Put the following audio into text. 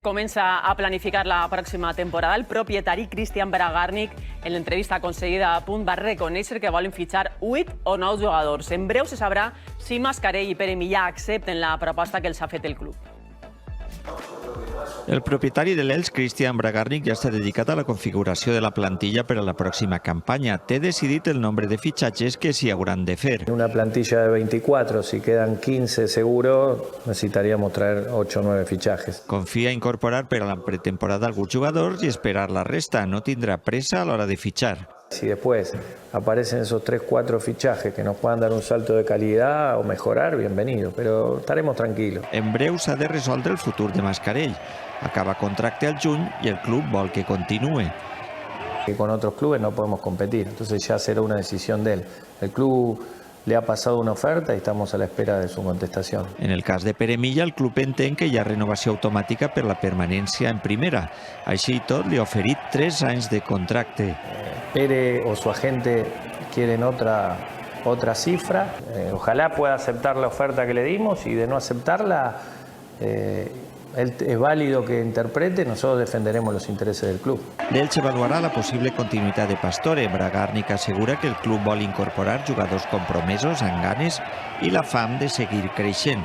Comença a planificar la pròxima temporada. El propietari Christian Bragarnik, en l'entrevista concedida a Punt, va reconèixer que volen fitxar 8 o 9 jugadors. En breu se sabrà si Mascarell i Pere Millà accepten la proposta que els ha fet el club. El propietari de l'Elx, Christian Bragarnik, ja està dedicat a la configuració de la plantilla per a la pròxima campanya. Té decidit el nombre de fitxatges que s'hi hauran de fer. En una plantilla de 24, si quedan 15 seguro, necesitaríamos traer 8 o 9 fichajes. Confia incorporar per a la pretemporada alguns jugadors i esperar la resta. No tindrà pressa a l'hora de fitxar. Si después aparecen esos 3-4 fichajes que nos puedan dar un salto de calidad o mejorar, bienvenido, pero estaremos tranquilos. En breu s'ha de resoldre el futur de Mascarell. Acaba contracte al juny i el club vol que continue. Que con otros clubes no podemos competir, entonces ya será una decisión de él. El club le ha pasado una oferta y estamos a la espera de su contestación. En el cas de Pere Millà, el club entén que hi ha renovació automàtica per la permanència en primera. Així i tot, li ha oferit 3 anys de contracte. Pere o su agente quieren otra cifra. Ojalá pueda aceptar la oferta que le dimos y de no aceptarla, es válido que interprete, nosotros defenderemos los intereses del club. L'Elx avaluarà la possible continuïtat de Pastore. Bragarnik assegura que el club vol incorporar jugadors compromesos, amb ganes i la fam de seguir creixent.